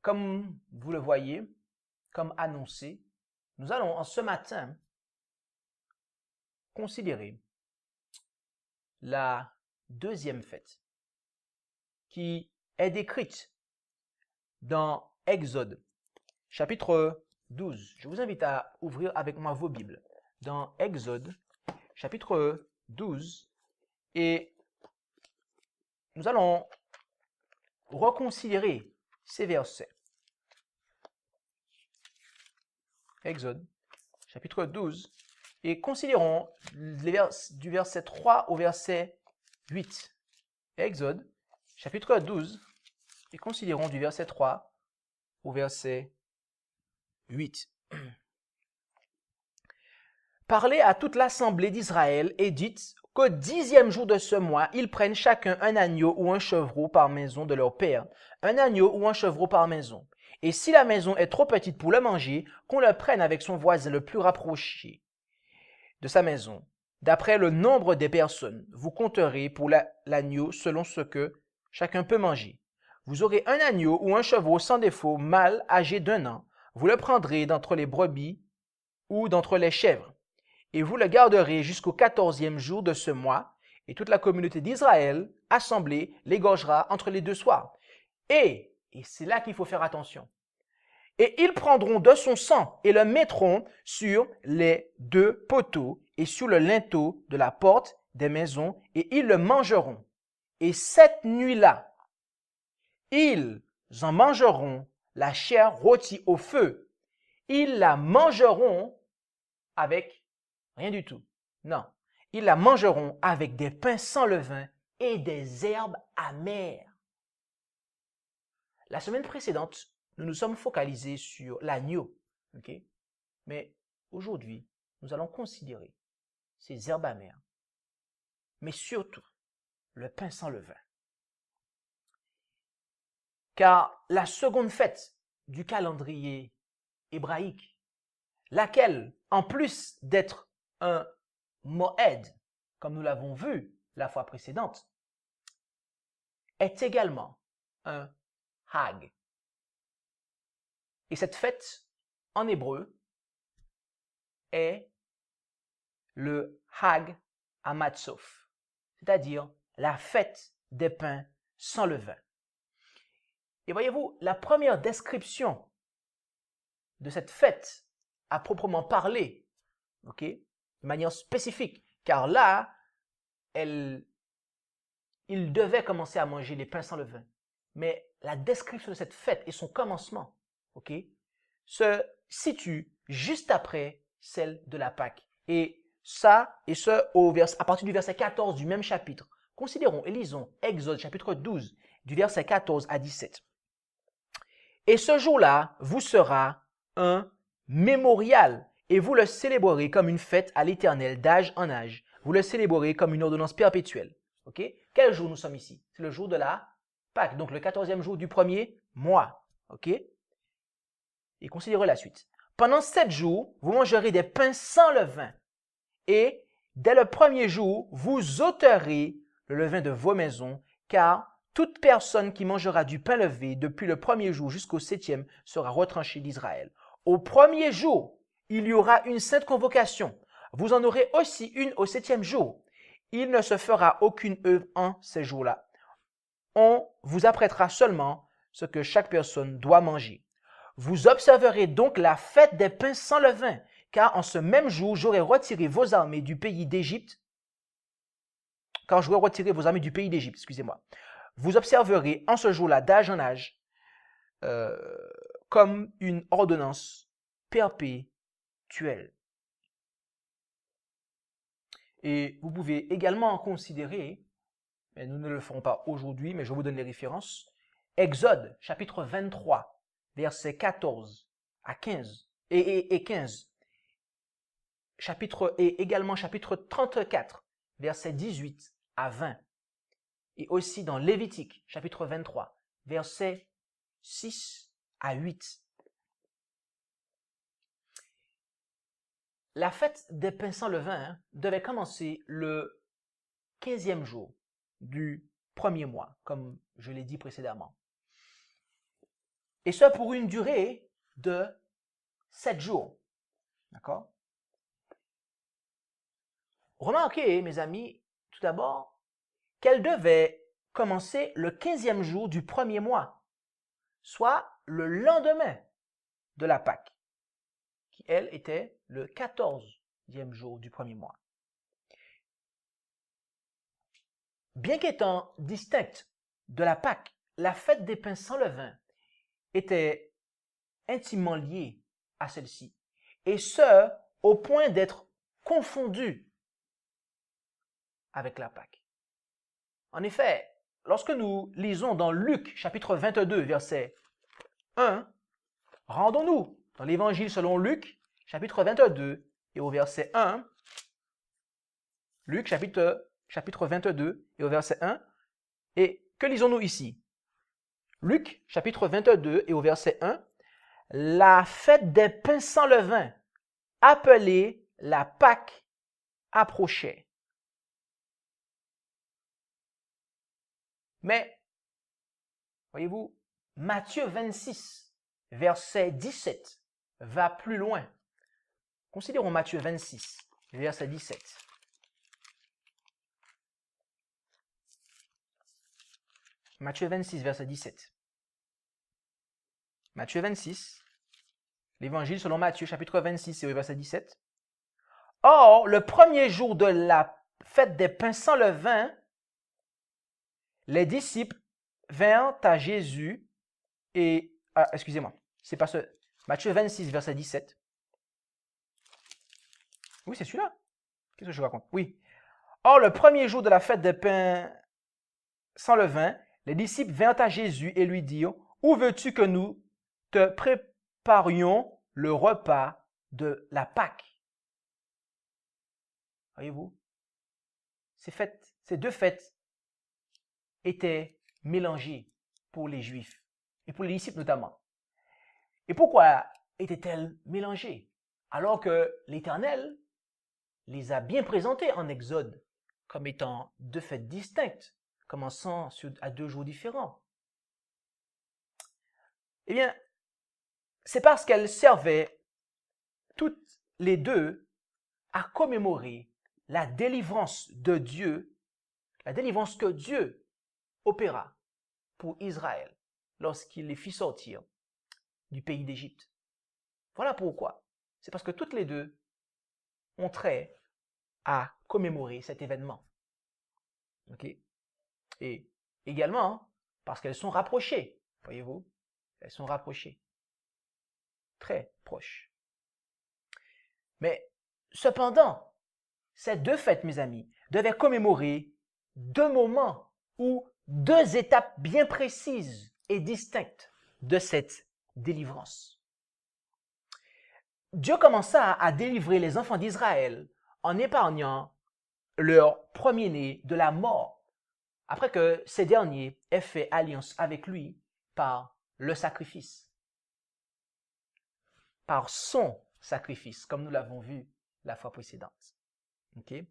Comme vous le voyez, comme annoncé, nous allons en ce matin considérer la deuxième fête qui est décrite dans Exode, chapitre 12. Je vous invite à ouvrir avec moi vos Bibles. Dans Exode, chapitre 12, et nous allons reconsidérer ces versets. Exode, chapitre 12, et considérons du verset 3 au verset 8. Exode, chapitre 12, et considérons du verset 3 au verset 8. Parlez à toute l'assemblée d'Israël et dites qu'au 10e jour de ce mois, ils prennent chacun un agneau ou un chevreau par maison de leur père, un agneau ou un chevreau par maison. Et si la maison est trop petite pour le manger, qu'on le prenne avec son voisin le plus rapproché de sa maison. D'après le nombre des personnes, vous compterez pour l'agneau selon ce que chacun peut manger. Vous aurez un agneau ou un chevreau sans défaut, mâle, âgé d'1 an. Vous le prendrez d'entre les brebis ou d'entre les chèvres. Et vous le garderez jusqu'au 14e jour de ce mois, et toute la communauté d'Israël, assemblée, l'égorgera entre les 2 soirs. Et c'est là qu'il faut faire attention. Et ils prendront de son sang et le mettront sur les 2 poteaux et sur le linteau de la porte des maisons, et ils le mangeront. Et cette nuit-là, ils en mangeront la chair rôtie au feu. Ils la mangeront avec rien du tout. Non, ils la mangeront avec des pains sans levain et des herbes amères. La semaine précédente, nous nous sommes focalisés sur l'agneau, ok? Mais aujourd'hui, nous allons considérer ces herbes amères, mais surtout le pain sans levain. Car la seconde fête du calendrier hébraïque, laquelle, en plus d'être un Moed, comme nous l'avons vu la fois précédente, est également un Hag. Et cette fête, en hébreu, est le Hag Hamatzof, c'est-à-dire la fête des pains sans levain. Et voyez-vous, la première description de cette fête à proprement parler, ok, de manière spécifique, car là, il devait commencer à manger les pains sans levain. Mais la description de cette fête et son commencement, ok, se situe juste après celle de la Pâque. Et ça, à partir du verset 14 du même chapitre. Considérons et lisons Exode chapitre 12, du verset 14 à 17. Et ce jour-là vous sera un mémorial, et vous le célébrerez comme une fête à l'Éternel d'âge en âge. Vous le célébrerez comme une ordonnance perpétuelle. Ok? Quel jour nous sommes ici? C'est le jour de la Pâque, donc le 14e jour du premier mois. Ok? Et considérez la suite. Pendant 7 jours, vous mangerez des pains sans levain. Et dès le premier jour, vous ôterez le levain de vos maisons, car toute personne qui mangera du pain levé depuis le premier jour jusqu'au 7e sera retranchée d'Israël. Au premier jour, il y aura une sainte convocation. Vous en aurez aussi une au 7e jour. Il ne se fera aucune œuvre en ces jours-là. On vous apprêtera seulement ce que chaque personne doit manger. Vous observerez donc la fête des pains sans levain, car en ce même jour, j'aurai retiré vos armées du pays d'Égypte. Excusez-moi. Vous observerez en ce jour-là d'âge en âge comme une ordonnance perpétuelle. Et vous pouvez également considérer, mais nous ne le ferons pas aujourd'hui, mais je vous donne les références, Exode chapitre 23, versets 14 à 15 et 15. Et également chapitre 34, versets 18 à 20. Et aussi dans Lévitique, chapitre 23, versets 6 à 8. La fête des pains sans levain devait commencer le 15e jour du premier mois, comme je l'ai dit précédemment. Et ce pour une durée de 7 jours. D'accord? Remarquez, mes amis, tout d'abord, qu'elle devait commencer le 15e jour du premier mois, soit le lendemain de la Pâque, qui, elle, était le 14e jour du premier mois. Bien qu'étant distincte de la Pâque, la fête des pains sans levain était intimement liée à celle-ci, et ce, au point d'être confondue avec la Pâque. En effet, lorsque nous lisons dans Luc chapitre 22, verset 1, rendons-nous dans l'évangile selon Luc chapitre 22 et au verset 1, Luc chapitre 22 et au verset 1, et que lisons-nous ici? Luc chapitre 22 et au verset 1, la fête des pains sans levain, appelée la Pâque, approchait. Mais, voyez-vous, Matthieu 26, verset 17, va plus loin. Considérons Matthieu 26, verset 17. Matthieu 26, verset 17. Matthieu 26, l'évangile selon Matthieu, chapitre 26 et verset 17. Or, le premier jour de la fête des pains sans levain, les disciples vinrent à Jésus et... excusez-moi, c'est pas ce... Matthieu 26, verset 17. Oui, c'est celui-là. Qu'est-ce que je raconte? Oui. Or, le premier jour de la fête des pains sans levain, les disciples vinrent à Jésus et lui dirent, « Où veux-tu que nous te préparions le repas de la Pâque? » Voyez-vous, ces deux fêtes étaient mélangées pour les Juifs et pour les disciples notamment. Et pourquoi étaient-elles mélangées? Alors que l'Éternel les a bien présentées en Exode comme étant deux fêtes distinctes, commençant à 2 jours différents. Eh bien, c'est parce qu'elles servaient toutes les deux à commémorer la délivrance de Dieu, la délivrance que Dieu opéra pour Israël lorsqu'il les fit sortir du pays d'Égypte. Voilà pourquoi. C'est parce que toutes les deux ont trait à commémorer cet événement. Okay? Et également parce qu'elles sont rapprochées, voyez-vous, elles sont rapprochées, très proches. Mais cependant, ces deux fêtes, mes amis, devaient commémorer 2 moments ou 2 étapes bien précises et distinctes de cette délivrance. Dieu commença à délivrer les enfants d'Israël en épargnant leur premier-né de la mort, après que ces derniers aient fait alliance avec lui par le sacrifice, par son sacrifice, comme nous l'avons vu la fois précédente. Okay?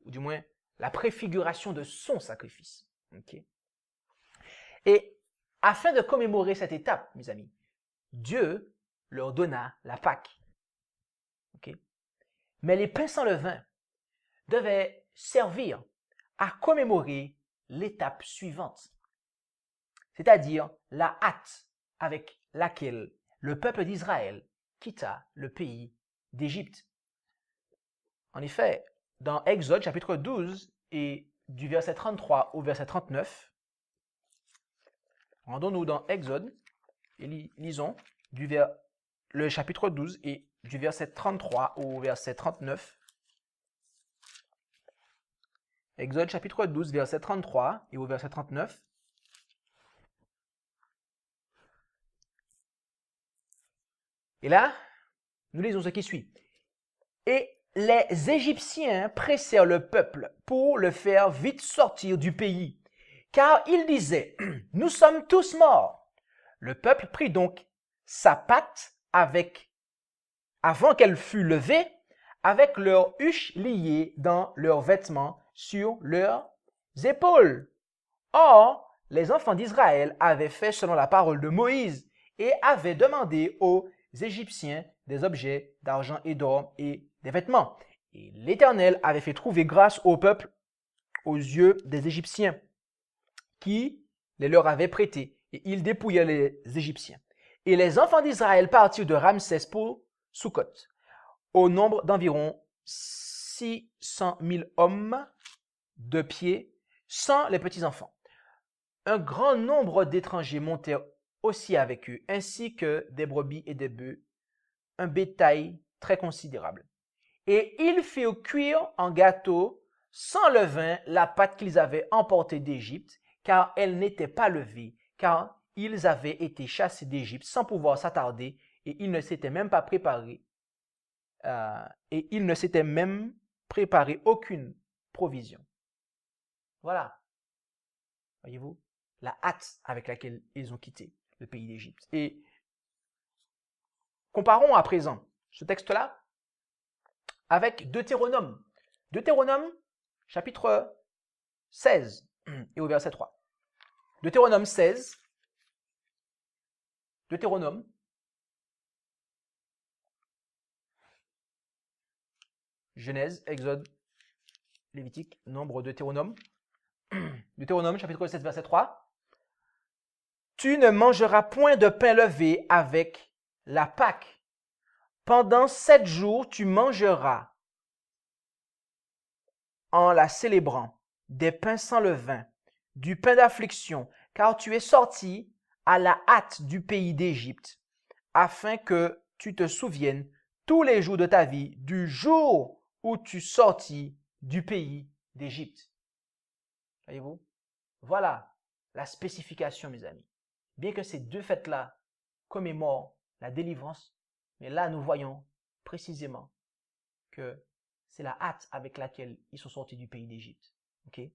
Ou du moins, la préfiguration de son sacrifice. Okay? Et afin de commémorer cette étape, mes amis, Dieu leur donna la Pâque. Okay? Mais les pains sans levain devaient servir à commémorer l'étape suivante, c'est-à-dire la hâte avec laquelle le peuple d'Israël quitta le pays d'Égypte. En effet, dans Exode chapitre 12 et du verset 33 au verset 39, rendons-nous dans Exode et lisons le chapitre 12 et du verset 33 au verset 39. Exode chapitre 12, verset 33 et au verset 39. Et là, nous lisons ce qui suit. Et les Égyptiens pressèrent le peuple pour le faire vite sortir du pays, car ils disaient, « Nous sommes tous morts. » Le peuple prit donc sa pâte avant qu'elle fût levée, avec leurs huches liées dans leurs vêtements sur leurs épaules. Or, les enfants d'Israël avaient fait selon la parole de Moïse, et avait demandé aux Égyptiens des objets d'argent et d'or et des vêtements. Et l'Éternel avait fait trouver grâce au peuple aux yeux des Égyptiens, qui les leur avaient prêtés, et ils dépouillaient les Égyptiens. Et les enfants d'Israël partirent de Ramsès pour Sukkot, au nombre d'environ 600 000 hommes de pied, sans les petits-enfants. Un grand nombre d'étrangers montèrent aussi avec eux, ainsi que des brebis et des bœufs, un bétail très considérable. Et ils firent cuire en gâteau sans levain la pâte qu'ils avaient emportée d'Égypte, car elle n'était pas levée, car ils avaient été chassés d'Égypte sans pouvoir s'attarder, et ils ne s'étaient même pas préparés, aucune provision. Voilà, voyez-vous, la hâte avec laquelle ils ont quitté le pays d'Égypte. Et comparons à présent ce texte-là avec Deutéronome. Deutéronome, chapitre 16, et au verset 3. Deutéronome 16, Deutéronome, Genèse, Exode, Lévitique, Nombre, Deutéronome. Deutéronome, chapitre 16, verset 3. Tu ne mangeras point de pain levé avec la Pâque. Pendant 7 jours, tu mangeras, en la célébrant, des pains sans levain, du pain d'affliction, car tu es sorti à la hâte du pays d'Égypte, afin que tu te souviennes tous les jours de ta vie du jour où tu sortis du pays d'Égypte. Voyez-vous? Voilà la spécification, mes amis. Bien que ces deux fêtes-là commémorent la délivrance, mais là, nous voyons précisément que c'est la hâte avec laquelle ils sont sortis du pays d'Égypte. Okay?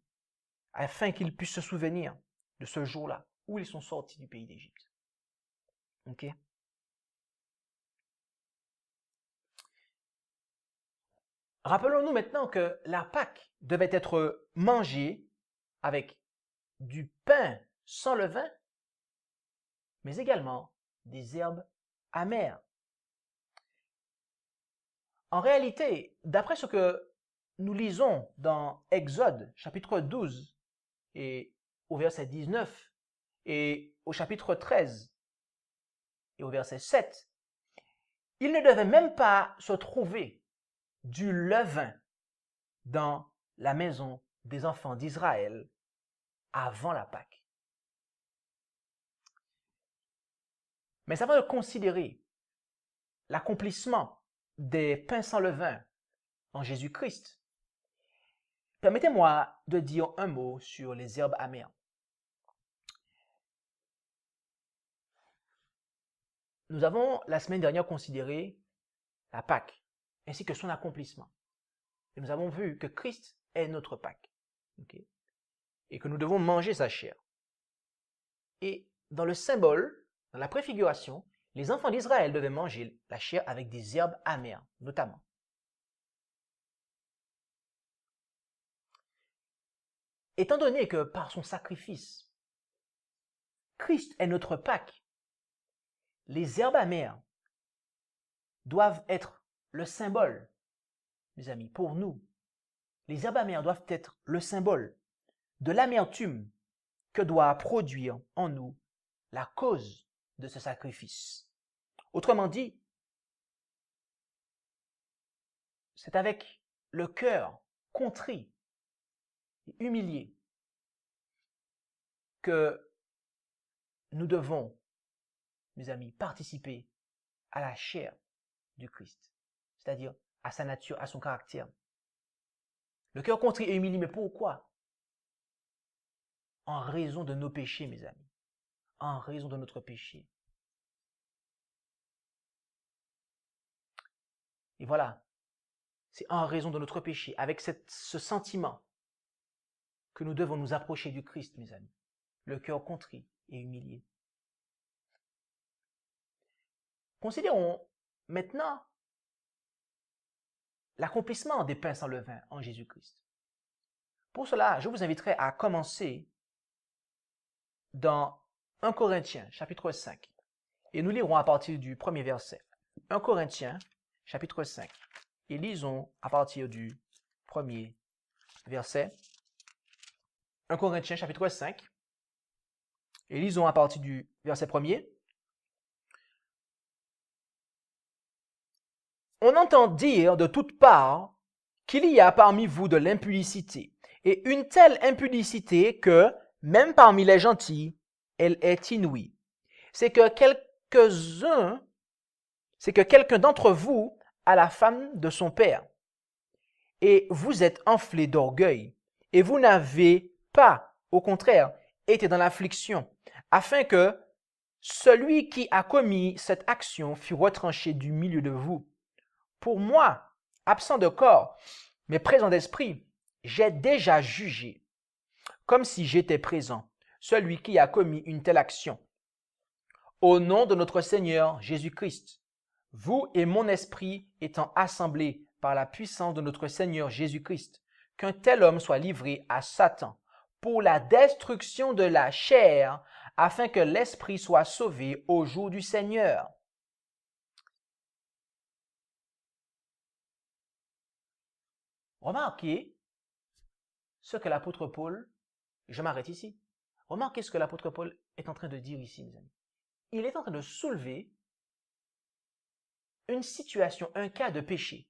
Afin qu'ils puissent se souvenir de ce jour-là où ils sont sortis du pays d'Égypte. Okay? Rappelons-nous maintenant que la Pâque devait être mangée avec du pain sans levain, mais également des herbes amères. En réalité, d'après ce que nous lisons dans Exode, chapitre 12, et au verset 19, et au chapitre 13, et au verset 7, il ne devait même pas se trouver du levain dans la maison des enfants d'Israël avant la Pâque. Mais avant de considérer l'accomplissement des pains sans levain en Jésus-Christ, permettez-moi de dire un mot sur les herbes amères. Nous avons la semaine dernière considéré la Pâque ainsi que son accomplissement. Et nous avons vu que Christ est notre Pâque. Okay? Et que nous devons manger sa chair. Et dans le symbole, dans la préfiguration, les enfants d'Israël devaient manger la chair avec des herbes amères, notamment. Étant donné que par son sacrifice, Christ est notre Pâque, les herbes amères doivent être le symbole, mes amis, pour nous. Les herbes amères doivent être le symbole de l'amertume que doit produire en nous la cause de ce sacrifice. Autrement dit, c'est avec le cœur contrit et humilié que nous devons, mes amis, participer à la chair du Christ, c'est-à-dire à sa nature, à son caractère. Le cœur contrit et humilié, mais pourquoi? En raison de nos péchés, mes amis. En raison de notre péché. Et voilà, c'est en raison de notre péché, avec ce sentiment, que nous devons nous approcher du Christ, mes amis. Le cœur contrit et humilié. Considérons maintenant l'accomplissement des pains sans levain en Jésus-Christ. Pour cela, je vous inviterai à commencer dans 1 Corinthiens, chapitre 5. et nous lirons à partir du premier verset. 1 Corinthiens, chapitre 5. Et lisons à partir du premier verset. 1 Corinthiens, chapitre 5. Et lisons à partir du verset 1er. On entend dire de toutes parts qu'il y a parmi vous de l'impudicité, et une telle impudicité que, même parmi les gentils, elle est inouïe. C'est que quelqu'un d'entre vous a la femme de son père, et vous êtes enflés d'orgueil, et vous n'avez pas, au contraire, été dans l'affliction, afin que celui qui a commis cette action fût retranché du milieu de vous. Pour moi, absent de corps, mais présent d'esprit, j'ai déjà jugé, comme si j'étais présent, celui qui a commis une telle action. Au nom de notre Seigneur Jésus-Christ, vous et mon esprit étant assemblés par la puissance de notre Seigneur Jésus-Christ, qu'un tel homme soit livré à Satan pour la destruction de la chair, afin que l'esprit soit sauvé au jour du Seigneur. Remarquez ce que l'apôtre Paul, je m'arrête ici, remarquez ce que l'apôtre Paul est en train de dire ici, mes amis. Il est en train de soulever une situation, un cas de péché.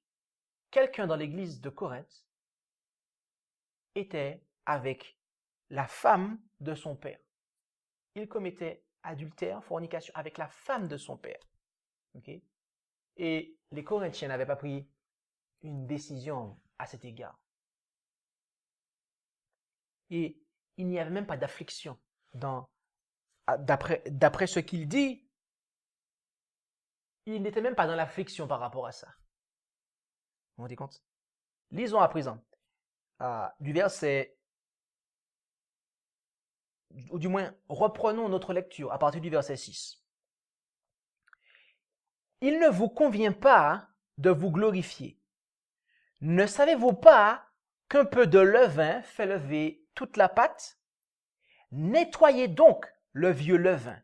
Quelqu'un dans l'église de Corinthe était avec la femme de son père. Il commettait adultère, fornication avec la femme de son père. Okay? Et les Corinthiens n'avaient pas pris une décision à cet égard. Et il n'y avait même pas d'affliction. D'après ce qu'il dit, il n'était même pas dans l'affliction par rapport à ça. Vous vous rendez compte? Lisons à présent du verset, ou du moins reprenons notre lecture à partir du verset 6. Il ne vous convient pas de vous glorifier. Ne savez-vous pas qu'un peu de levain fait lever toute la pâte? Nettoyez donc le vieux levain,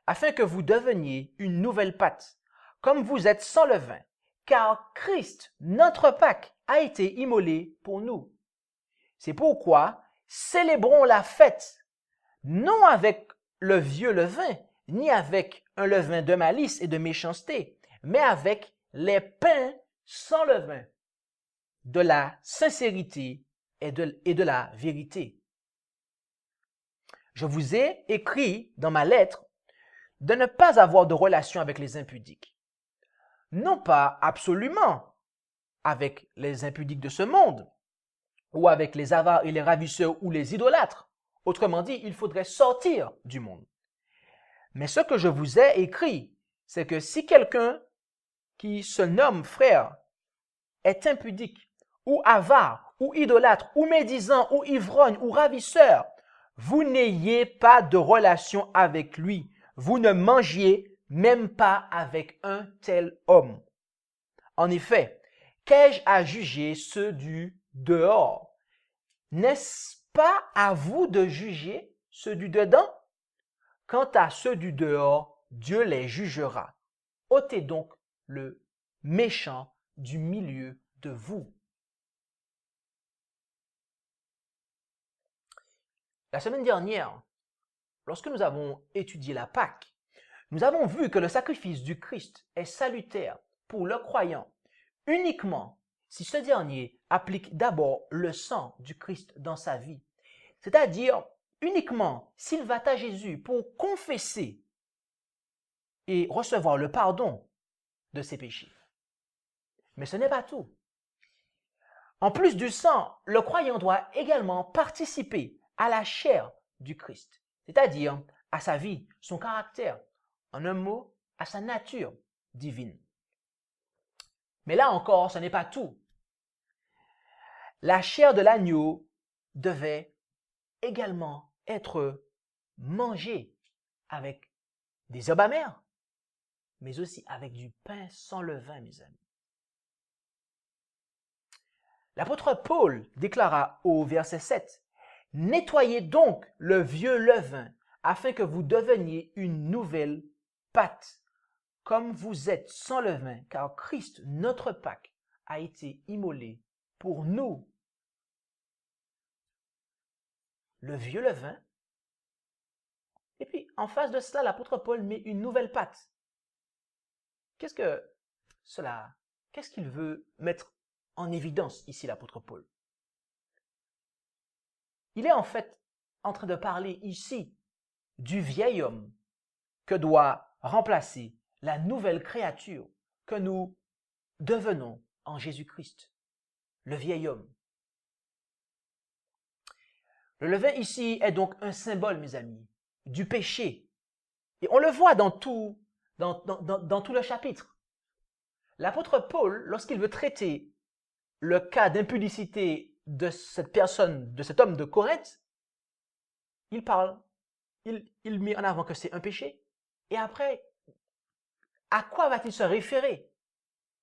afin que vous deveniez une nouvelle pâte, comme vous êtes sans levain, car Christ, notre Pâque, a été immolé pour nous. C'est pourquoi célébrons la fête, non avec le vieux levain, ni avec un levain de malice et de méchanceté, mais avec les pains sans levain, de la sincérité et de la vérité. Je vous ai écrit dans ma lettre de ne pas avoir de relation avec les impudiques. Non pas absolument avec les impudiques de ce monde, ou avec les avares et les ravisseurs ou les idolâtres. Autrement dit, il faudrait sortir du monde. Mais ce que je vous ai écrit, c'est que si quelqu'un qui se nomme frère est impudique, ou avare, ou idolâtre, ou médisant, ou ivrogne, ou ravisseur, vous n'ayez pas de relation avec lui. Vous ne mangiez même pas avec un tel homme. En effet, qu'ai-je à juger ceux du dehors? N'est-ce pas à vous de juger ceux du dedans? Quant à ceux du dehors, Dieu les jugera. Ôtez donc le méchant du milieu de vous. La semaine dernière, lorsque nous avons étudié la Pâque, nous avons vu que le sacrifice du Christ est salutaire pour le croyant uniquement si ce dernier applique d'abord le sang du Christ dans sa vie, c'est-à-dire uniquement s'il va à Jésus pour confesser et recevoir le pardon de ses péchés. Mais ce n'est pas tout. En plus du sang, le croyant doit également participer à la chair du Christ, c'est-à-dire à sa vie, son caractère, en un mot, à sa nature divine. Mais là encore, ce n'est pas tout. La chair de l'agneau devait également être mangée avec des herbes amères, mais aussi avec du pain sans levain, mes amis. L'apôtre Paul déclara au verset 7, « Nettoyez donc le vieux levain, afin que vous deveniez une nouvelle pâte, comme vous êtes sans levain, car Christ, notre Pâque, a été immolé pour nous. Le vieux levain. Et puis, en face de cela, l'apôtre Paul met une nouvelle pâte. Qu'est-ce qu'il veut mettre en évidence ici, l'apôtre Paul? Il est en fait en train de parler ici du vieil homme que doit remplacer la nouvelle créature que nous devenons en Jésus-Christ, le vieil homme. Le levain ici est donc un symbole, mes amis, du péché. Et on le voit dans tout le chapitre. L'apôtre Paul, lorsqu'il veut traiter le cas d'impudicité de cette personne, de cet homme de Corinthe, il met en avant que c'est un péché. Et après, à quoi va-t-il se référer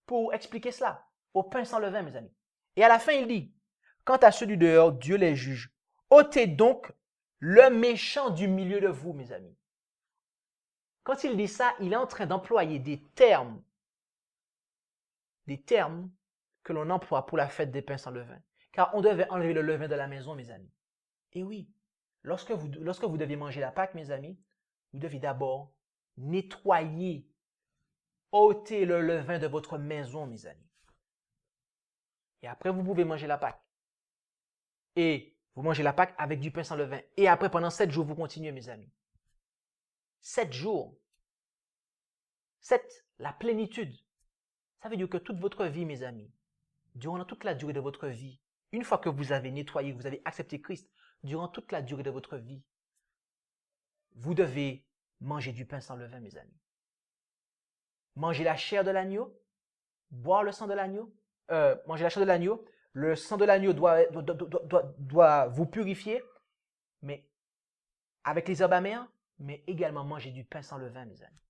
pour expliquer cela? Au pain sans levain, mes amis. Et à la fin, il dit, quant à ceux du dehors, Dieu les juge. Ôtez donc le méchant du milieu de vous, mes amis. Quand il dit ça, il est en train d'employer des termes que l'on emploie pour la fête des pains sans levain. Car on devait enlever le levain de la maison, mes amis. Et oui, lorsque vous deviez manger la Pâque, mes amis, vous deviez d'abord nettoyer, ôter le levain de votre maison, mes amis. Et après, vous pouvez manger la Pâque. Et vous mangez la Pâque avec du pain sans levain. Et après, pendant 7 jours, vous continuez, mes amis. 7 jours. 7, la plénitude. Ça veut dire que toute votre vie, mes amis, durant toute la durée de votre vie, une fois que vous avez nettoyé, vous avez accepté Christ, durant toute la durée de votre vie, vous devez manger du pain sans levain, mes amis. Manger la chair de l'agneau, boire le sang de l'agneau, manger la chair de l'agneau, le sang de l'agneau doit vous purifier, mais avec les herbes amères, mais également manger du pain sans levain, mes amis.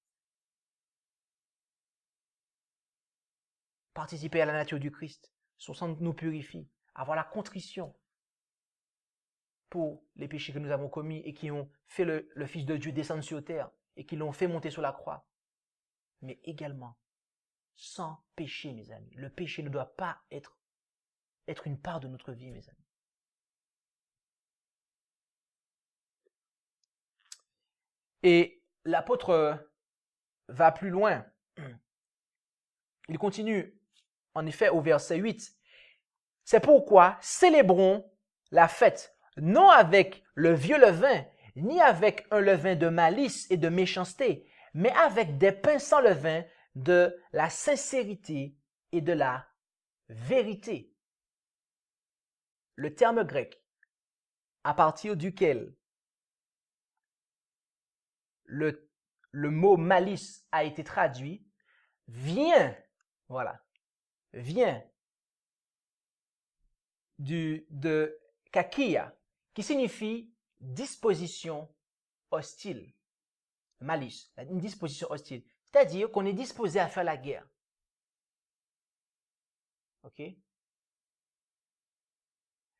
Participer à la nature du Christ, son sang nous purifie, avoir la contrition pour les péchés que nous avons commis et qui ont fait le Fils de Dieu descendre sur terre et qui l'ont fait monter sur la croix. Mais également, sans péché, mes amis. Le péché ne doit pas être une part de notre vie, mes amis. Et l'apôtre va plus loin. Il continue, en effet, au verset 8. C'est pourquoi célébrons la fête, non avec le vieux levain, ni avec un levain de malice et de méchanceté, mais avec des pains sans levain de la sincérité et de la vérité. Le terme grec, à partir duquel le mot malice a été traduit, vient de kakia, qui signifie disposition hostile. Malice, une disposition hostile. C'est-à-dire qu'on est disposé à faire la guerre. Ok?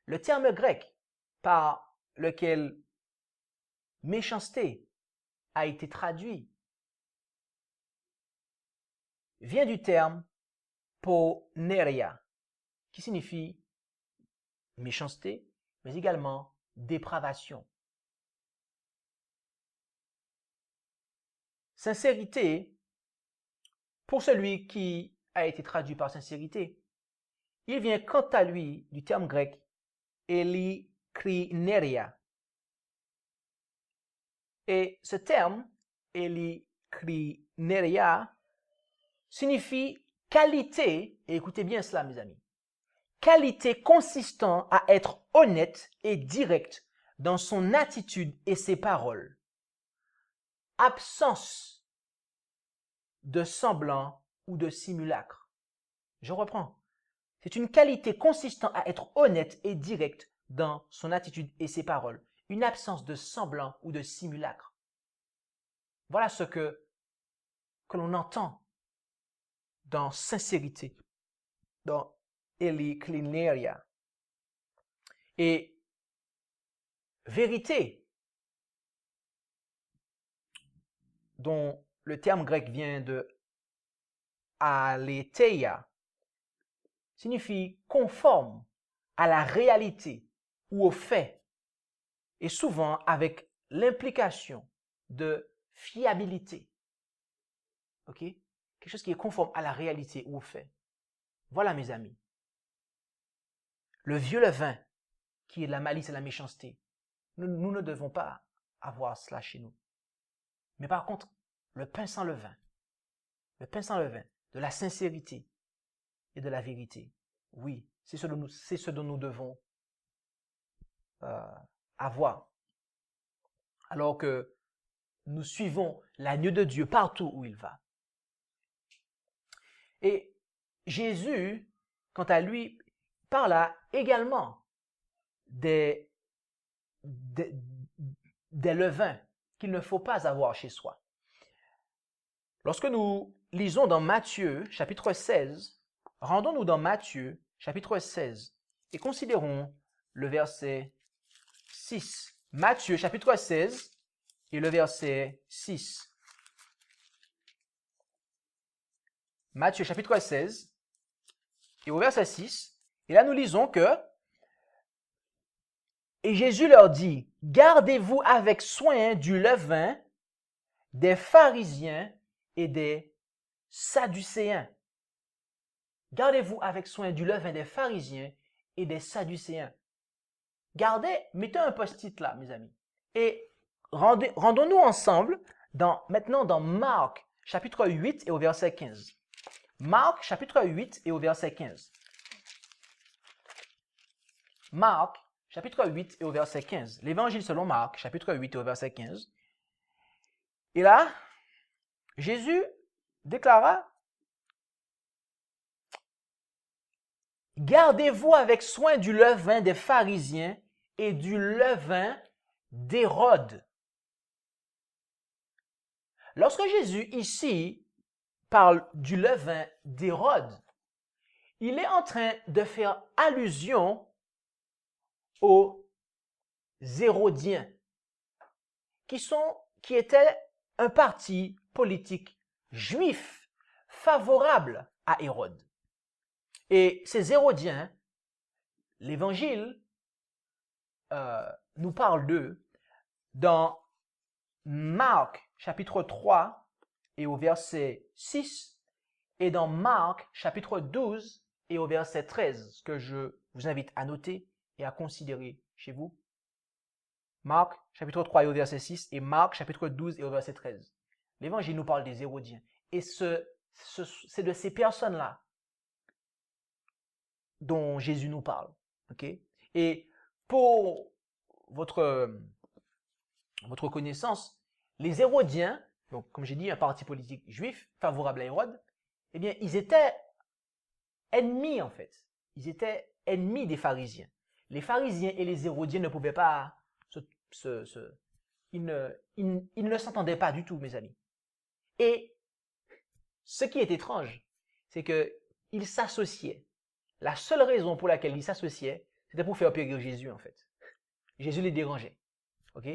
Le terme grec par lequel méchanceté a été traduit vient du terme poneria, qui signifie méchanceté, mais également dépravation. Sincérité, pour celui qui a été traduit par sincérité, il vient quant à lui du terme grec elikrineria. Et ce terme, elikrineria, signifie qualité, et écoutez bien cela mes amis, qualité consistant à être honnête et direct dans son attitude et ses paroles. Absence de semblant ou de simulacre. Je reprends. C'est une qualité consistant à être honnête et direct dans son attitude et ses paroles. Une absence de semblant ou de simulacre. Voilà ce que l'on entend dans sincérité, dans eliklineria. Et vérité, dont le terme grec vient de aletheia signifie conforme à la réalité ou au fait, et souvent avec l'implication de fiabilité. Ok? Quelque chose qui est conforme à la réalité ou au fait. Voilà, mes amis. Le vieux levain, qui est de la malice et la méchanceté, nous ne devons pas avoir cela chez nous. Mais par contre, le pain sans levain, de la sincérité et de la vérité, oui, c'est ce dont nous devons avoir. Alors que nous suivons l'agneau de Dieu partout où il va. Et Jésus, quant à lui, parla également des levains qu'il ne faut pas avoir chez soi. Lorsque nous lisons dans Matthieu, chapitre 16, rendons-nous dans Matthieu, chapitre 16, et considérons le verset 6. Matthieu, chapitre 16, et le verset 6. Matthieu, chapitre 16, et au verset 6, et là nous lisons que « Et Jésus leur dit, gardez-vous avec soin du levain des pharisiens et des sadducéens. » Gardez-vous avec soin du levain des pharisiens et des sadducéens. Gardez, mettez un post-it là, mes amis. Et rendons-nous ensemble maintenant dans Marc, chapitre 8 et au verset 15. Marc, chapitre 8 et au verset 15. Marc, chapitre 8 et au verset 15. L'évangile selon Marc, chapitre 8 et au verset 15. Et là, Jésus déclara, « Gardez-vous avec soin du levain des pharisiens et du levain d'Hérode. » Lorsque Jésus ici parle du levain d'Hérode, il est en train de faire allusion aux Hérodiens, qui étaient un parti politique juif favorable à Hérode. Et ces Hérodiens, l'Évangile nous parle d'eux dans Marc chapitre 3 et au verset 6 et dans Marc chapitre 12 et au verset 13, ce que je vous invite à noter et à considérer chez vous. Marc chapitre 3 et au verset 6 et Marc chapitre 12 et au verset 13. L'Évangile nous parle des Hérodiens. Et c'est de ces personnes-là dont Jésus nous parle. Okay? Et pour votre connaissance, les Hérodiens, donc comme j'ai dit, un parti politique juif favorable à Hérode, eh bien, ils étaient ennemis en fait. Ils étaient ennemis des pharisiens. Les pharisiens et les Hérodiens ne pouvaient pas ils ne s'entendaient pas du tout, mes amis. Et ce qui est étrange, c'est qu'ils s'associaient. La seule raison pour laquelle ils s'associaient, c'était pour faire périr Jésus, en fait. Jésus les dérangeait. Ok?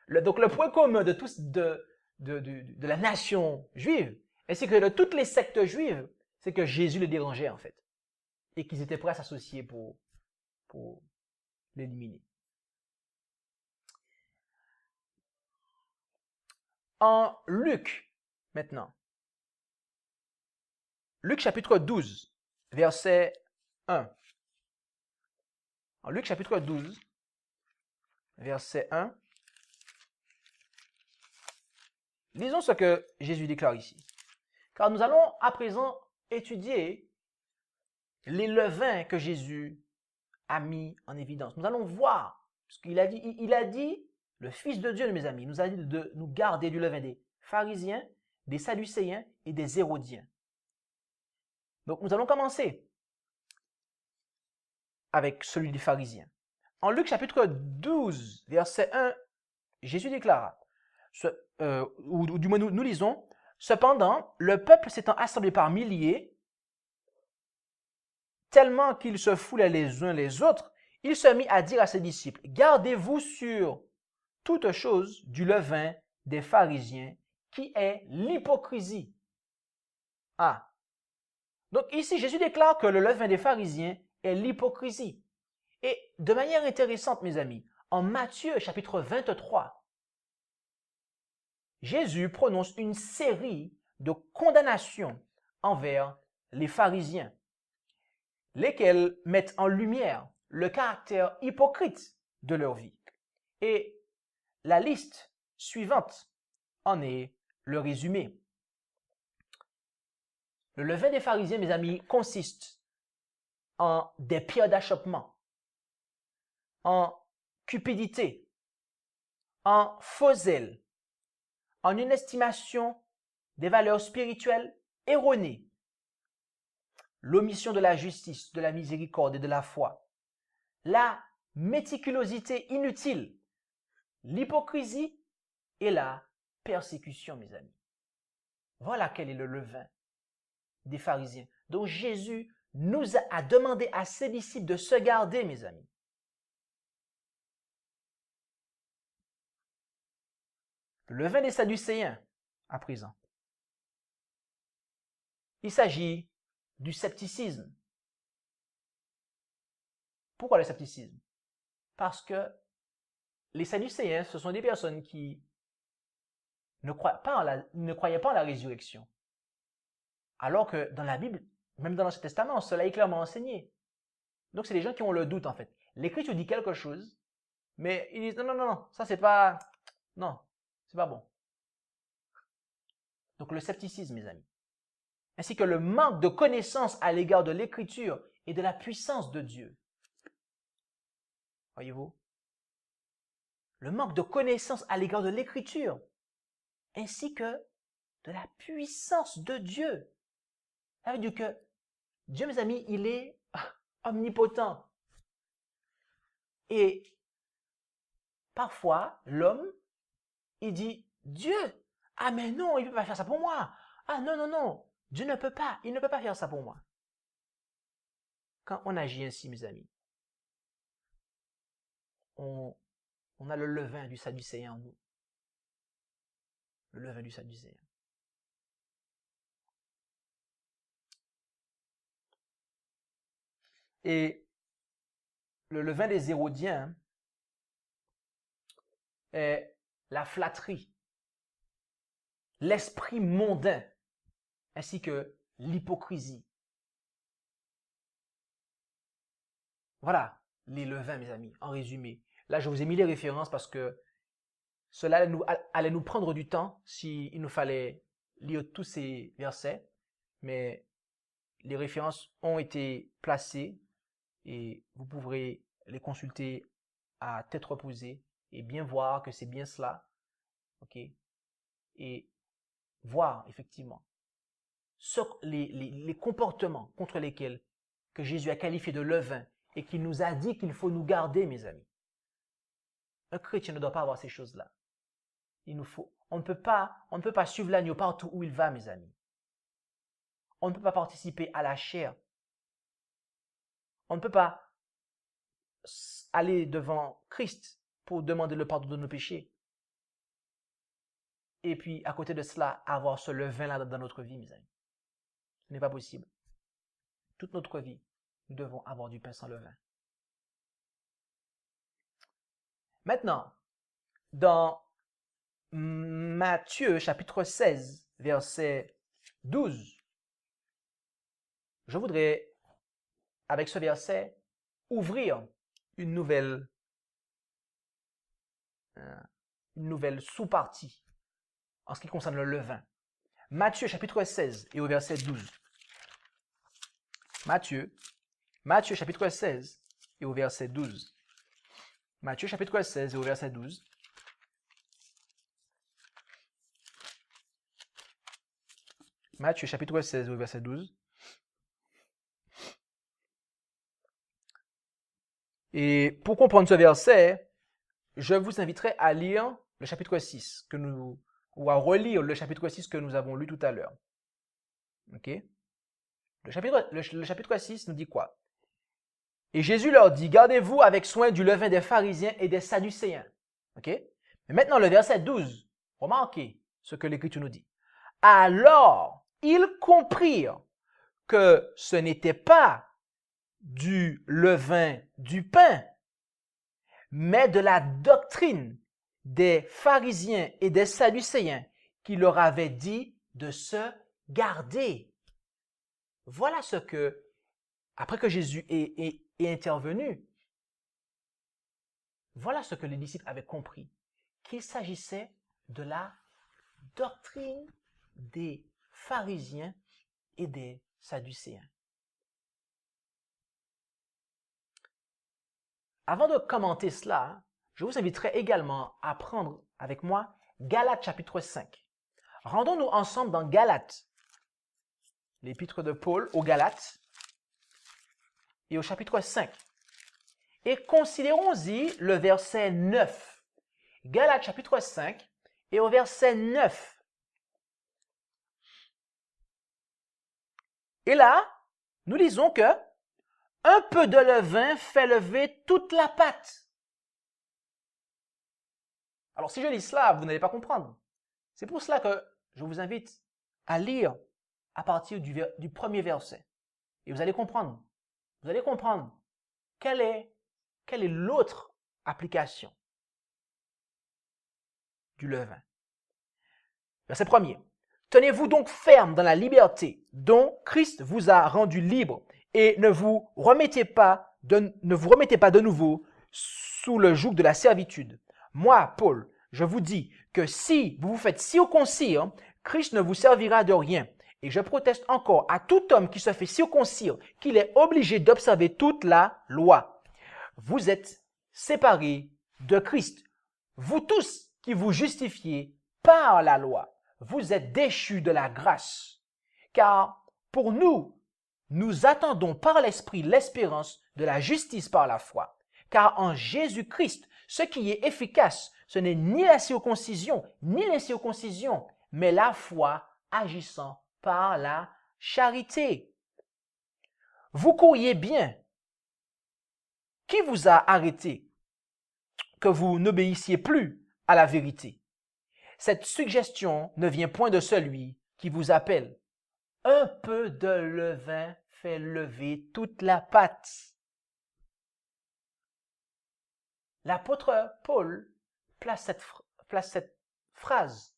Donc, le point commun de la nation juive, ainsi que de toutes les sectes juives, c'est que Jésus les dérangeait, en fait. Et qu'ils étaient prêts à s'associer pour l'éliminer. En Luc, maintenant. Luc chapitre 12, verset 1. En Luc chapitre 12, verset 1. Lisons ce que Jésus déclare ici. Car nous allons à présent étudier les levains que Jésus a mis en évidence. Nous allons voir, parce qu'il a dit, le Fils de Dieu, mes amis, nous a dit de nous garder du levain des pharisiens, des sadducéens et des hérodiens. Donc nous allons commencer avec celui des pharisiens. En Luc chapitre 12, verset 1, Jésus déclara, ou du moins nous lisons, « Cependant, le peuple s'étant assemblé par milliers, tellement qu'ils se foulaient les uns les autres, il se mit à dire à ses disciples, « Gardez-vous sur toute chose du levain des pharisiens, qui est l'hypocrisie. » Ah. Donc ici, Jésus déclare que le levain des pharisiens est l'hypocrisie. Et de manière intéressante, mes amis, en Matthieu chapitre 23, Jésus prononce une série de condamnations envers les pharisiens, lesquels mettent en lumière le caractère hypocrite de leur vie. Et la liste suivante en est le résumé. Le levain des pharisiens, mes amis, consiste en des pierres d'achoppement, en cupidité, en faux zèle, en une estimation des valeurs spirituelles erronées, l'omission de la justice, de la miséricorde et de la foi, la méticulosité inutile, l'hypocrisie et la persécution, mes amis. Voilà quel est le levain des pharisiens. Donc Jésus nous a demandé à ses disciples de se garder, mes amis. Le levain des Sadducéens, à présent. Il s'agit du scepticisme. Pourquoi le scepticisme? Parce que les Sadducéens, ce sont des personnes qui ne croyaient pas en la résurrection. Alors que dans la Bible, même dans l'Ancien Testament, cela est clairement enseigné. Donc c'est des gens qui ont le doute en fait. L'Écriture dit quelque chose, mais ils disent non, ça c'est pas... Non, c'est pas bon. Donc le scepticisme, mes amis, ainsi que le manque de connaissance à l'égard de l'Écriture et de la puissance de Dieu. Voyez-vous? Le manque de connaissance à l'égard de l'Écriture, ainsi que de la puissance de Dieu. Ça veut dire que Dieu, mes amis, il est omnipotent. Et parfois, l'homme, il dit, Dieu, ah mais non, il ne peut pas faire ça pour moi. Ah non, Dieu ne peut pas, il ne peut pas faire ça pour moi. Quand on agit ainsi, mes amis, on a le levain du Sadducéen en nous. Le levain du Sadducéen. Et le levain des Hérodiens est la flatterie, l'esprit mondain, ainsi que l'hypocrisie. Voilà les levains, mes amis, en résumé. Là, je vous ai mis les références parce que cela allait nous prendre du temps s'il nous fallait lire tous ces versets, mais les références ont été placées et vous pourrez les consulter à tête reposée et bien voir que c'est bien cela, ok? Et voir effectivement les comportements contre lesquels que Jésus a qualifié de levain et qu'il nous a dit qu'il faut nous garder, mes amis. Un chrétien ne doit pas avoir ces choses-là. On ne peut pas suivre l'agneau partout où il va, mes amis. On ne peut pas participer à la chair. On ne peut pas aller devant Christ pour demander le pardon de nos péchés. Et puis, à côté de cela, avoir ce levain-là dans notre vie, mes amis. Ce n'est pas possible. Toute notre vie, nous devons avoir du pain sans levain. Maintenant, dans Matthieu chapitre 16, verset 12, je voudrais, avec ce verset, ouvrir une nouvelle sous-partie en ce qui concerne le levain. Matthieu chapitre 16 et au verset 12. Matthieu chapitre 16 et au verset 12. Matthieu chapitre 16 et au verset 12. Matthieu chapitre 16 et au verset 12. Et pour comprendre ce verset, je vous inviterai à lire le chapitre 6 ou à relire le chapitre 6 que nous avons lu tout à l'heure. Ok? Le chapitre 6 nous dit quoi? Et Jésus leur dit, gardez-vous avec soin du levain des pharisiens et des sadducéens. Ok? Mais maintenant, le verset 12, remarquez ce que l'Écriture nous dit. Alors, ils comprirent que ce n'était pas du levain du pain, mais de la doctrine des pharisiens et des sadducéens qui leur avaient dit de se garder. Voilà ce que, après que Jésus est intervenu, voilà ce que les disciples avaient compris, qu'il s'agissait de la doctrine des pharisiens et des sadducéens. Avant de commenter cela, je vous inviterai également à prendre avec moi Galates chapitre 5. Rendons-nous ensemble dans Galates, l'épître de Paul aux Galates et au chapitre 5. Et considérons-y le verset 9. Galates chapitre 5 et au verset 9. Et là, nous lisons que un peu de levain fait lever toute la pâte. Alors, si je lis cela, vous n'allez pas comprendre. C'est pour cela que je vous invite à lire à partir du premier verset. Et vous allez comprendre. Vous allez comprendre quelle est l'autre application du levain. Verset 1er. Tenez-vous donc ferme dans la liberté dont Christ vous a rendu libre et ne vous remettez pas de nouveau sous le joug de la servitude. Moi, Paul, je vous dis que si vous vous faites circoncire, Christ ne vous servira de rien. Et je proteste encore à tout homme qui se fait circoncire qu'il est obligé d'observer toute la loi. Vous êtes séparés de Christ. Vous tous qui vous justifiez par la loi, vous êtes déchus de la grâce. Car pour nous, nous attendons par l'Esprit l'espérance de la justice par la foi. Car en Jésus-Christ, ce qui est efficace, ce n'est ni la circoncision, ni l'incirconcision, mais la foi agissant par la charité. Vous couriez bien. Qui vous a arrêté que vous n'obéissiez plus à la vérité? Cette suggestion ne vient point de celui qui vous appelle. Un peu de levain fait lever toute la pâte. L'apôtre Paul place cette phrase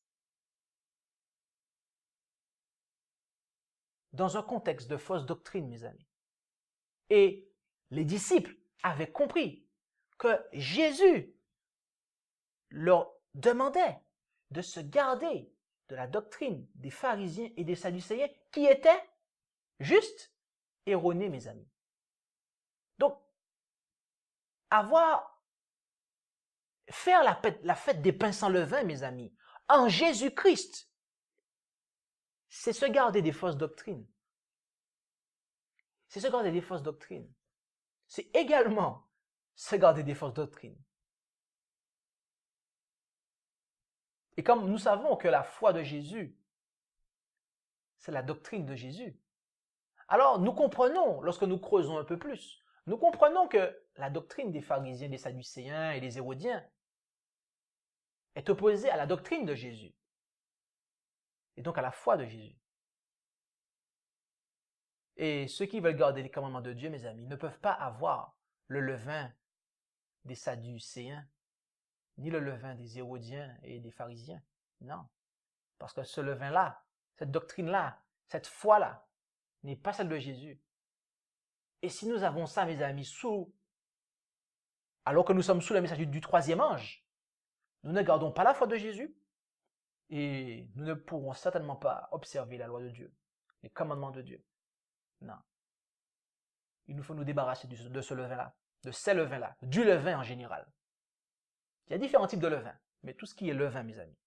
dans un contexte de fausse doctrine, mes amis. Et les disciples avaient compris que Jésus leur demandait de se garder de la doctrine des pharisiens et des sadducéens qui était juste erronée, mes amis. Donc, faire la fête des pains sans levain, mes amis, en Jésus-Christ, c'est se garder des fausses doctrines. C'est se garder des fausses doctrines. C'est également se garder des fausses doctrines. Et comme nous savons que la foi de Jésus, c'est la doctrine de Jésus, alors nous comprenons, lorsque nous creusons un peu plus, nous comprenons que la doctrine des pharisiens, des sadducéens et des hérodiens est opposée à la doctrine de Jésus, et donc à la foi de Jésus. Et ceux qui veulent garder les commandements de Dieu, mes amis, ne peuvent pas avoir le levain des sadducéens, ni le levain des hérodiens et des pharisiens. Non. Parce que ce levain-là, cette doctrine-là, cette foi-là, n'est pas celle de Jésus. Et si nous avons ça, mes amis, alors que nous sommes sous le message du troisième ange, nous ne gardons pas la foi de Jésus et nous ne pourrons certainement pas observer la loi de Dieu, les commandements de Dieu. Non. Il nous faut nous débarrasser de ce levain-là, de ces levains-là, du levain en général. Il y a différents types de levain, mais tout ce qui est levain, mes amis,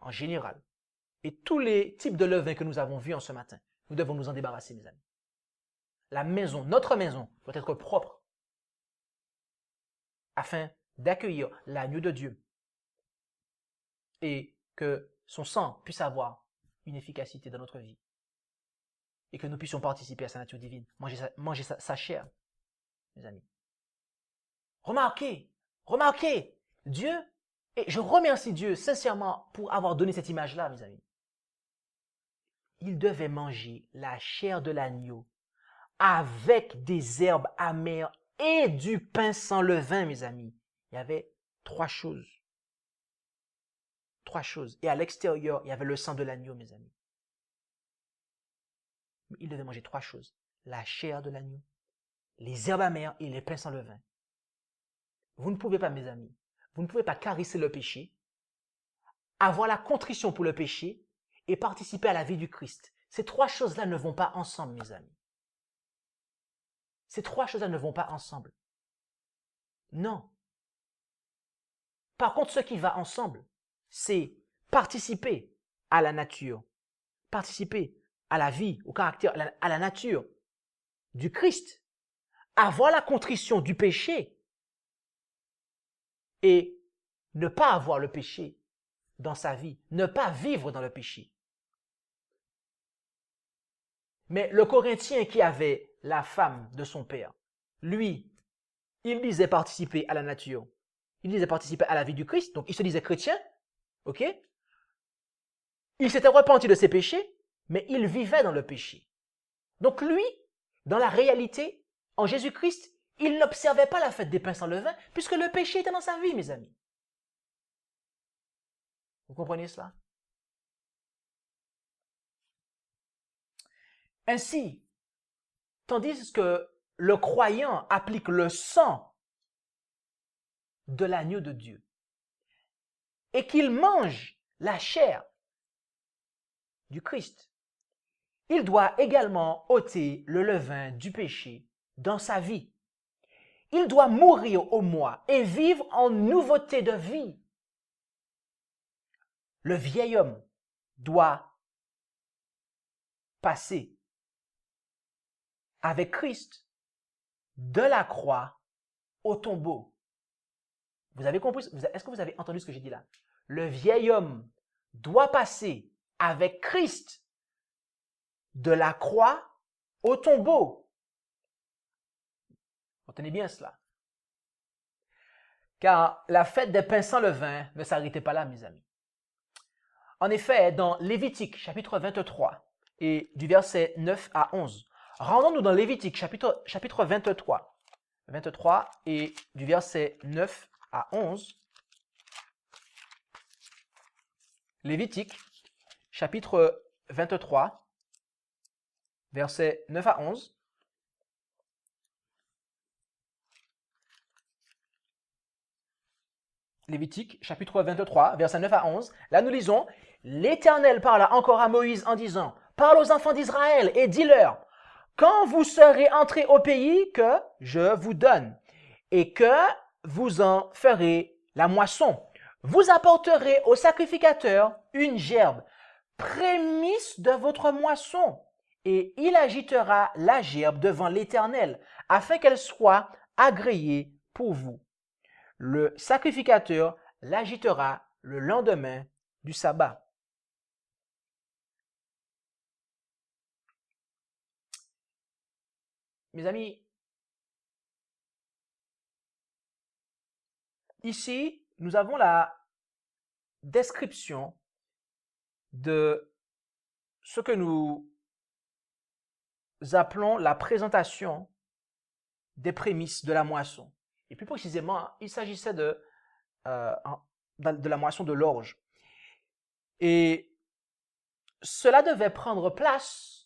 en général, et tous les types de levain que nous avons vus en ce matin, nous devons nous en débarrasser, mes amis. La maison, notre maison, doit être propre afin d'accueillir l'agneau de Dieu et que son sang puisse avoir une efficacité dans notre vie et que nous puissions participer à sa nature divine, manger sa chair, mes amis. Remarquez, Dieu, et je remercie Dieu sincèrement pour avoir donné cette image-là, mes amis. ils devaient manger la chair de l'agneau avec des herbes amères et du pain sans levain, mes amis. Il y avait trois choses. Trois choses. Et à l'extérieur, il y avait le sang de l'agneau, mes amis. Ils devaient manger trois choses. La chair de l'agneau, les herbes amères et les pains sans levain. Vous ne pouvez pas, mes amis, vous ne pouvez pas caresser le péché, avoir la contrition pour le péché et participer à la vie du Christ. Ces trois choses-là ne vont pas ensemble, mes amis. Ces trois choses-là ne vont pas ensemble. Non. Par contre, ce qui va ensemble, c'est participer à la nature, participer à la vie, au caractère, à la nature du Christ, avoir la contrition du péché et ne pas avoir le péché dans sa vie, ne pas vivre dans le péché. Mais le Corinthien qui avait la femme de son père, lui, il disait participer à la nature, il disait participer à la vie du Christ, donc il se disait chrétien, ok? Il s'était repenti de ses péchés, mais il vivait dans le péché. Donc lui, dans la réalité, en Jésus-Christ, il n'observait pas la fête des pains sans levain, puisque le péché était dans sa vie, mes amis. Vous comprenez cela? Ainsi, tandis que le croyant applique le sang de l'agneau de Dieu et qu'il mange la chair du Christ, il doit également ôter le levain du péché dans sa vie. Il doit mourir au moi et vivre en nouveauté de vie. Le vieil homme doit passer avec Christ de la croix au tombeau. Vous avez compris? Est-ce que vous avez entendu ce que j'ai dit là? Le vieil homme doit passer avec Christ de la croix au tombeau. Retenez bien cela. Car la fête des pains sans levain ne s'arrêtait pas là, mes amis. En effet, dans Lévitique chapitre 23 et du verset 9 à 11, rendons-nous dans Lévitique chapitre 23 et du verset 9 à 11. Lévitique chapitre 23, versets 9 à 11. Lévitique chapitre 23, versets 9 à 11. Là nous lisons, « L'Éternel parla encore à Moïse en disant, « Parle aux enfants d'Israël et dis-leur, quand vous serez entrés au pays que je vous donne, et que vous en ferez la moisson, vous apporterez au sacrificateur une gerbe, prémisse de votre moisson, et il agitera la gerbe devant l'Éternel, afin qu'elle soit agréée pour vous. Le sacrificateur l'agitera le lendemain du sabbat. » Mes amis, ici, nous avons la description de ce que nous appelons la présentation des prémices de la moisson. Et plus précisément, il s'agissait de la moisson de l'orge. Et cela devait prendre place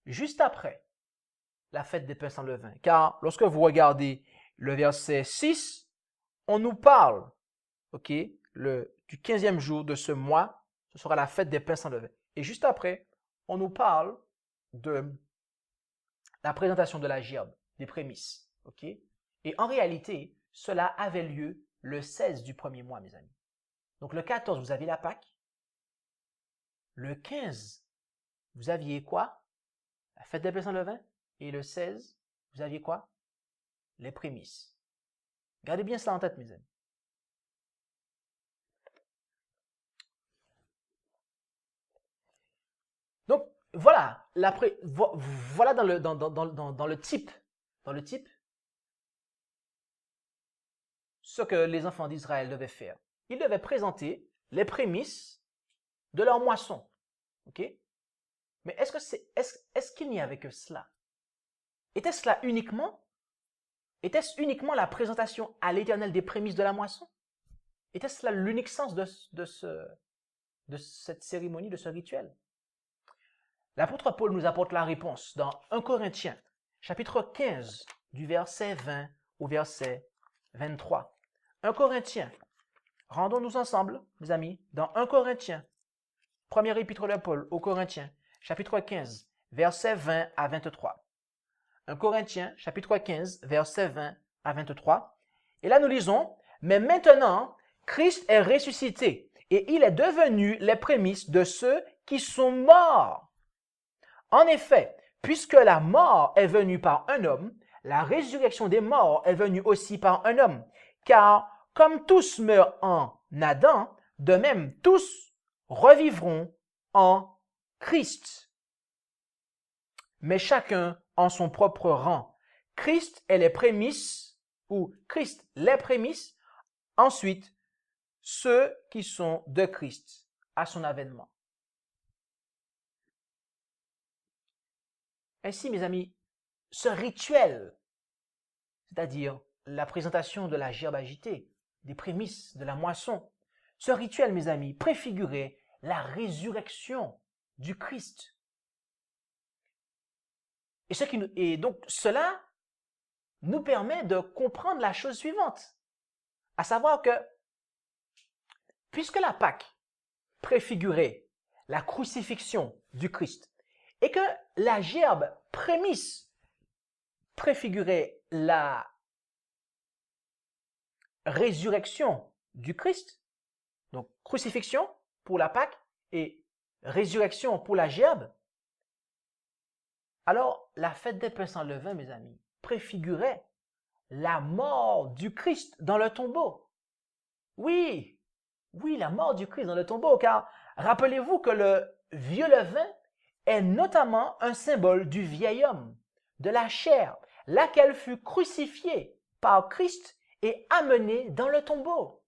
juste après la fête des pains sans levain. Car lorsque vous regardez le verset 6, on nous parle du 15e jour de ce mois, ce sera la fête des pains sans levain. Et juste après, on nous parle de la présentation de la gerbe, des prémices. Et en réalité, cela avait lieu le 16 du premier mois, mes amis. Donc le 14, vous aviez la Pâque. Le 15, vous aviez quoi? La fête des pains sans levain. Et le 16, vous aviez quoi? Les prémices. Gardez bien ça en tête, mes amis. Donc, voilà, voilà dans le type, ce que les enfants d'Israël devaient faire. Ils devaient présenter les prémices de leur moisson. OK? Mais est-ce qu'il n'y avait que cela? Était-ce uniquement la présentation à l'Éternel des prémices de la moisson? Était-ce là l'unique sens de cette cérémonie, de ce rituel? L'apôtre Paul nous apporte la réponse dans 1 Corinthiens, chapitre 15, du verset 20 au verset 23. 1 Corinthiens, rendons-nous ensemble, mes amis, dans 1 Corinthiens, premier épître de Paul aux Corinthiens, chapitre 15, verset 20 à 23. 1 Corinthiens, chapitre 15, verset 20 à 23. Et là, nous lisons, « Mais maintenant, Christ est ressuscité, et il est devenu les prémices de ceux qui sont morts. En effet, puisque la mort est venue par un homme, la résurrection des morts est venue aussi par un homme. Car comme tous meurent en Adam, de même tous revivront en Christ. Mais chacun en son propre rang. Christ est les prémices, ou Christ les prémices, ensuite ceux qui sont de Christ à son avènement. » Ainsi, mes amis, ce rituel, c'est-à-dire la présentation de la gerbe agitée, des prémices de la moisson, ce rituel, mes amis, préfigurait la résurrection du Christ. Et donc, cela nous permet de comprendre la chose suivante, à savoir que, puisque la Pâque préfigurait la crucifixion du Christ et que la gerbe prémisse préfigurait la résurrection du Christ, donc crucifixion pour la Pâque et résurrection pour la gerbe, alors la fête des pains sans levain, mes amis, préfigurait la mort du Christ dans le tombeau. Oui, la mort du Christ dans le tombeau, car rappelez-vous que le vieux levain est notamment un symbole du vieil homme, de la chair, laquelle fut crucifiée par Christ et amenée dans le tombeau.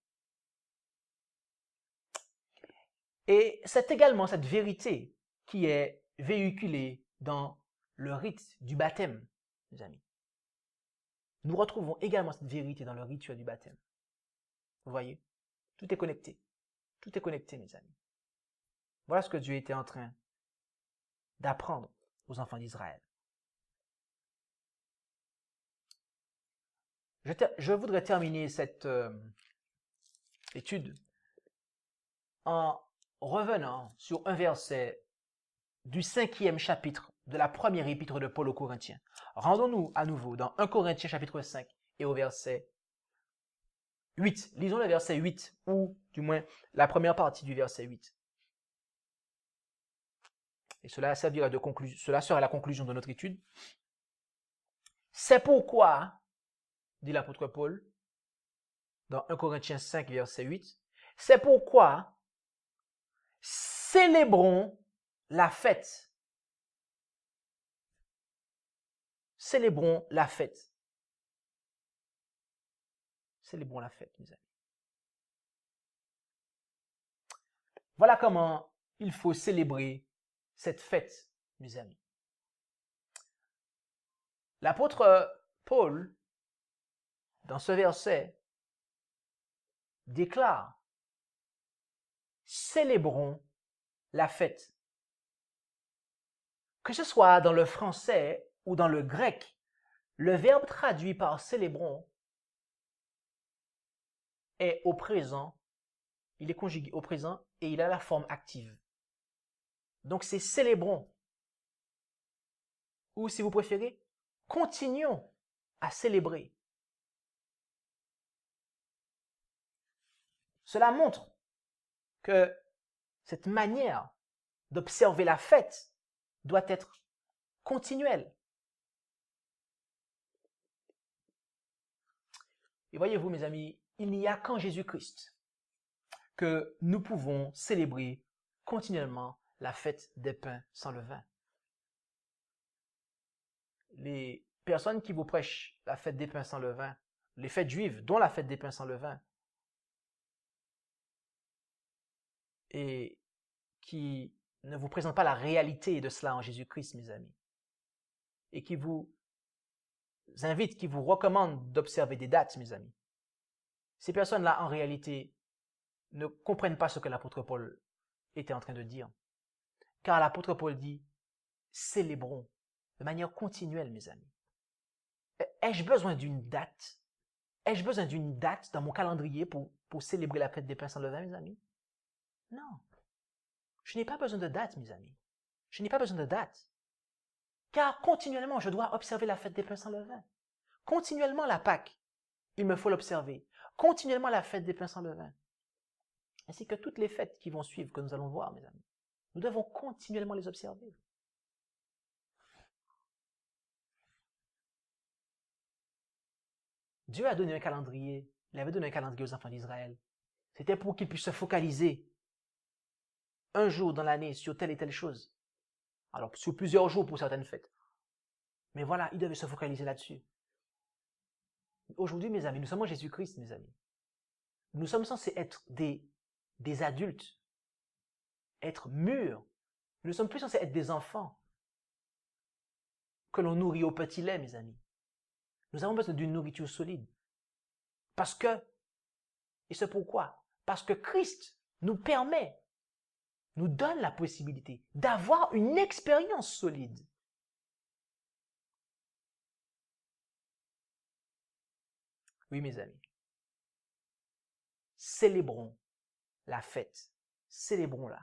Et c'est également cette vérité qui est véhiculée dans le rite du baptême, mes amis. Nous retrouvons également cette vérité dans le rituel du baptême. Vous voyez, tout est connecté. Tout est connecté, mes amis. Voilà ce que Dieu était en train d'apprendre aux enfants d'Israël. Je voudrais terminer cette étude en revenant sur un verset du 5e chapitre de la première épître de Paul aux Corinthiens. Rendons-nous à nouveau dans 1 Corinthiens chapitre 5 et au verset 8. Lisons le verset 8, ou du moins la première partie du verset 8. Et cela sera la conclusion de notre étude. C'est pourquoi, dit l'apôtre Paul, dans 1 Corinthiens 5, verset 8, c'est pourquoi célébrons la fête. Célébrons la fête. Célébrons la fête, mes amis. Voilà comment il faut célébrer cette fête, mes amis. L'apôtre Paul, dans ce verset, déclare « Célébrons la fête ». Que ce soit dans le français ou dans le grec, le verbe traduit par « célébrons » est au présent, il est conjugué au présent et il a la forme active. Donc c'est « célébrons ». Ou si vous préférez, continuons à célébrer. Cela montre que cette manière d'observer la fête doit être continuelle. Et voyez-vous, mes amis, il n'y a qu'en Jésus-Christ que nous pouvons célébrer continuellement la fête des pains sans levain. Les personnes qui vous prêchent la fête des pains sans levain, les fêtes juives, dont la fête des pains sans levain, et qui ne vous présentent pas la réalité de cela en Jésus-Christ, mes amis, et qui vous invitent, qui vous recommandent d'observer des dates, mes amis. Ces personnes-là, en réalité, ne comprennent pas ce que l'apôtre Paul était en train de dire. Car l'apôtre Paul dit, célébrons de manière continuelle, mes amis. Ai-je besoin d'une date? Ai-je besoin d'une date dans mon calendrier pour célébrer la fête des pains sans levain, mes amis? Non. Je n'ai pas besoin de date, mes amis. Je n'ai pas besoin de date. Car continuellement, je dois observer la fête des pains sans levain. Continuellement, la Pâque, il me faut l'observer. Continuellement, la fête des pains sans levain. Ainsi que toutes les fêtes qui vont suivre, que nous allons voir, mes amis. Nous devons continuellement les observer. Dieu a donné un calendrier. Il avait donné un calendrier aux enfants d'Israël. C'était pour qu'ils puissent se focaliser un jour dans l'année sur telle et telle chose. Alors, sur plusieurs jours pour certaines fêtes. Mais voilà, ils devaient se focaliser là-dessus. Aujourd'hui, mes amis, nous sommes en Jésus-Christ, mes amis. Nous sommes censés être des adultes, être mûrs. Nous ne sommes plus censés être des enfants que l'on nourrit au petit lait, mes amis. Nous avons besoin d'une nourriture solide. Parce que, et c'est pourquoi, parce que Christ nous permet, nous donne la possibilité d'avoir une expérience solide. Oui, mes amis. Célébrons la fête. Célébrons-la.